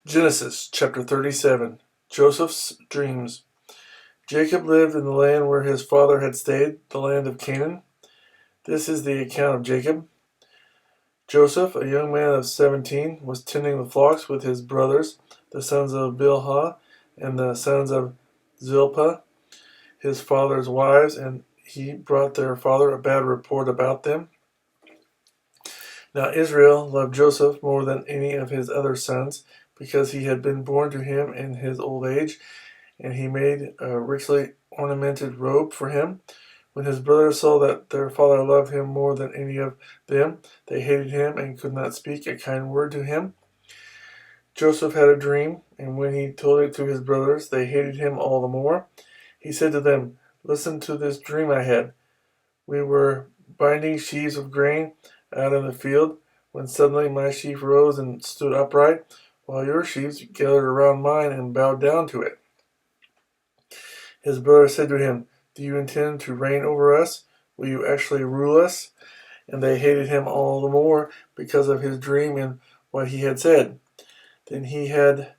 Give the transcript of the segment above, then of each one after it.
Genesis chapter 37. Joseph's dreams. Jacob lived in the land where his father had stayed, the land of Canaan. This is the account of Jacob. Joseph, a young man of 17, was tending the flocks with his brothers, the sons of Bilhah and the sons of Zilpah, his father's wives, and he brought their father a bad report about them. Now Israel loved Joseph more than any of his other sons, because he had been born to him in his old age, and he made a richly ornamented robe for him. When his brothers saw that their father loved him more than any of them, they hated him and could not speak a kind word to him. Joseph had a dream, and when he told it to his brothers, they hated him all the more. He said to them, "Listen to this dream I had. We were binding sheaves of grain out in the field, when suddenly my sheaf rose and stood upright, while your sheaves gathered around mine and bowed down to it." His brothers said to him, "Do you intend to reign over us? Will you actually rule us?" And they hated him all the more because of his dream and what he had said. Then he had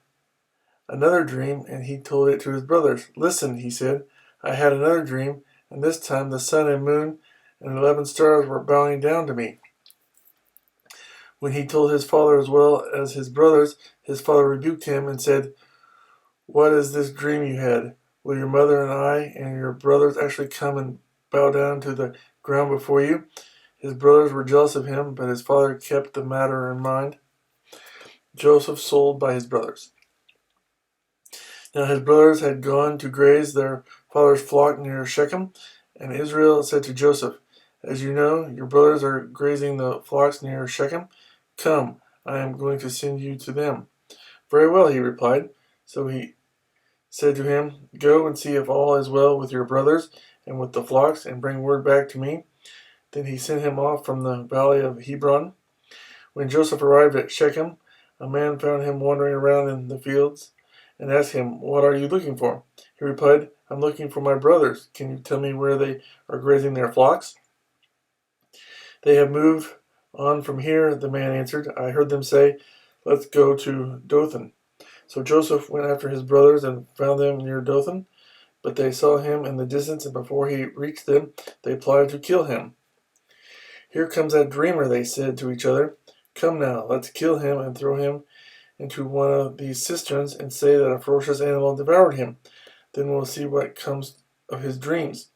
another dream, and he told it to his brothers. "Listen," he said, "I had another dream, and this time the sun and moon and 11 stars were bowing down to me." When he told his father as well as his brothers, his father rebuked him and said, "What is this dream you had? Will your mother and I and your brothers actually come and bow down to the ground before you?" His brothers were jealous of him, but his father kept the matter in mind. Joseph sold by his brothers. Now his brothers had gone to graze their father's flock near Shechem, and Israel said to Joseph, "As you know, your brothers are grazing the flocks near Shechem. Come, I am going to send you to them." "Very well," he replied. So he said to him, "Go and see if all is well with your brothers and with the flocks, and bring word back to me." Then he sent him off from the valley of Hebron. When Joseph arrived at Shechem, a man found him wandering around in the fields and asked him, "What are you looking for?" He replied, "I'm looking for my brothers. Can you tell me where they are grazing their flocks?" "They have moved on from here," the man answered. "I heard them say, 'Let's go to Dothan.'" So Joseph went after his brothers and found them near Dothan, but they saw him in the distance, and before he reached them, they plotted to kill him. "Here comes that dreamer," they said to each other. "Come now, let's kill him and throw him into one of these cisterns and say that a ferocious animal devoured him. Then we'll see what comes of his dreams."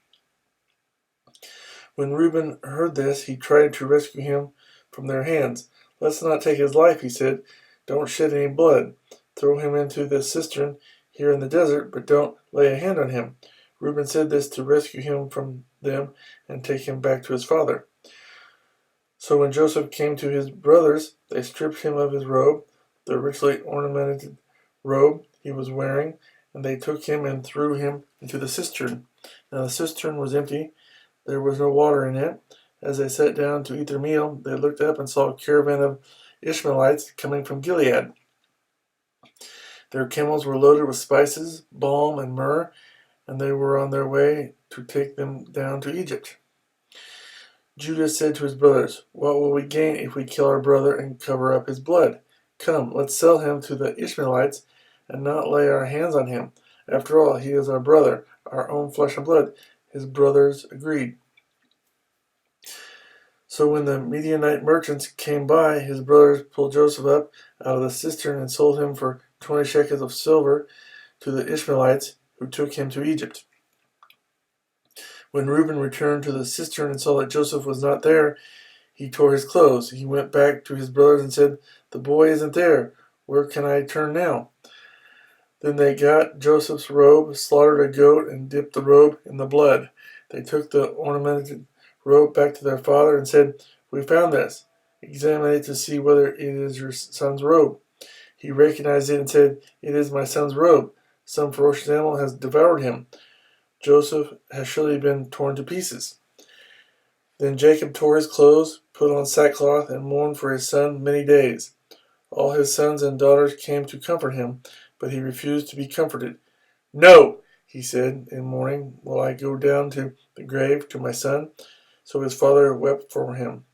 When Reuben heard this, he tried to rescue him from their hands. "Let's not take his life," he said. "Don't shed any blood. Throw him into this cistern here in the desert, but don't lay a hand on him." Reuben said this to rescue him from them and take him back to his father. So when Joseph came to his brothers, they stripped him of his robe, the richly ornamented robe he was wearing, and they took him and threw him into the cistern. Now the cistern was empty. There was no water in it. As they sat down to eat their meal, they looked up and saw a caravan of Ishmaelites coming from Gilead. Their camels were loaded with spices, balm, and myrrh, and they were on their way to take them down to Egypt. Judah said to his brothers, "What will we gain if we kill our brother and cover up his blood? Come, let's sell him to the Ishmaelites and not lay our hands on him. After all, he is our brother, our own flesh and blood." His brothers agreed. So when the Midianite merchants came by, his brothers pulled Joseph up out of the cistern and sold him for 20 shekels of silver to the Ishmaelites, who took him to Egypt. When Reuben returned to the cistern and saw that Joseph was not there, he tore his clothes. He went back to his brothers and said, "The boy isn't there. Where can I turn now?" Then they got Joseph's robe, slaughtered a goat, and dipped the robe in the blood. They took the ornamented robe back to their father and said, "We found this. Examine it to see whether it is your son's robe." He recognized it and said, "It is my son's robe. Some ferocious animal has devoured him. Joseph has surely been torn to pieces." Then Jacob tore his clothes, put on sackcloth, and mourned for his son many days. All his sons and daughters came to comfort him, but he refused to be comforted. "No," he said in mourning, "will I go down to the grave to my son." So his father wept for him.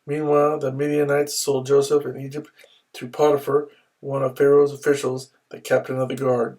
Meanwhile, the Midianites sold Joseph in Egypt to Potiphar, one of Pharaoh's officials, the captain of the guard.